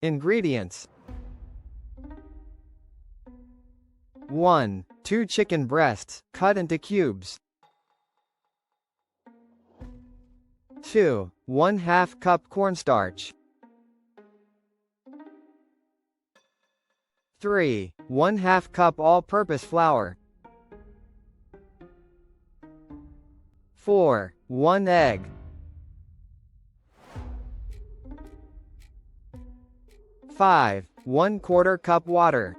Ingredients: 1. 2 chicken breasts, cut into cubes. 2. 1/2 cup cornstarch. 3. 1/2 cup all-purpose flour. 4. 1 egg. 5. 1/4 cup water.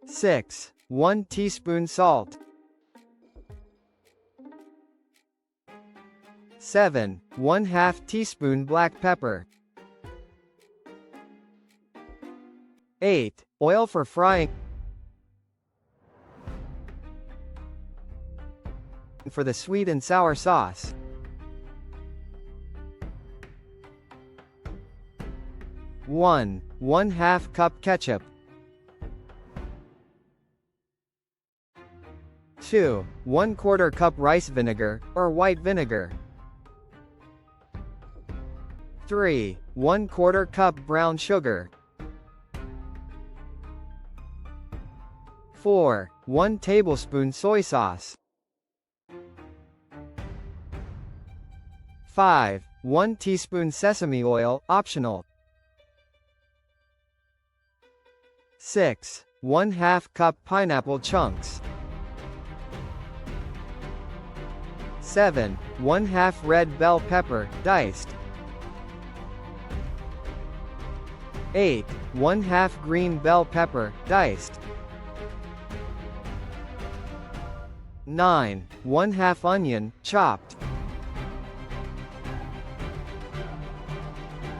6. 1 teaspoon salt. 7. 1/2 teaspoon black pepper. 8. Oil for frying. For the sweet and sour sauce. 1/2 cup ketchup. 2. 1/4 cup rice vinegar, or white vinegar. 3. 1/4 cup brown sugar. 4. 1 tablespoon soy sauce. 5. 1 teaspoon sesame oil, optional. 6. 1/2 cup pineapple chunks. 7. 1/2 red bell pepper, diced. 8. 1/2 green bell pepper, diced. 9. 1/2 onion, chopped.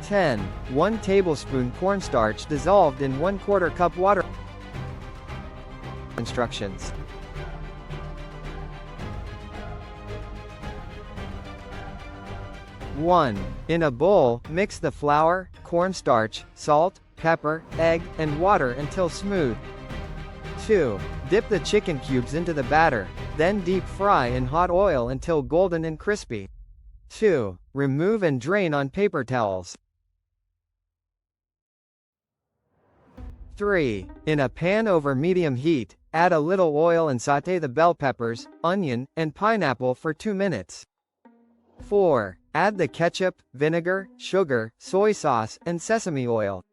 10. 1 tablespoon cornstarch dissolved in 1/4 cup water. Instructions: 1. In a bowl, mix the flour, cornstarch, salt, pepper, egg, and water until smooth. 2. Dip the chicken cubes into the batter, then deep fry in hot oil until golden and crispy. 2. Remove and drain on paper towels. 3. In a pan over medium heat, add a little oil and sauté the bell peppers, onion, and pineapple for 2 minutes. 4. Add the ketchup, vinegar, sugar, soy sauce, and sesame oil.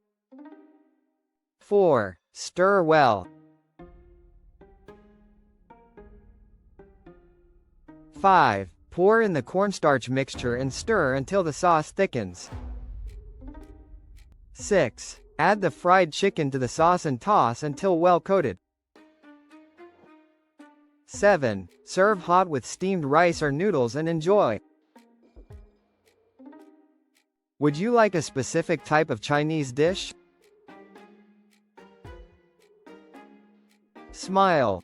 4. Stir well. 5. Pour in the cornstarch mixture and stir until the sauce thickens. 6. Add the fried chicken to the sauce and toss until well coated. 7. Serve hot with steamed rice or noodles and enjoy. Would you like a specific type of Chinese dish? Smile.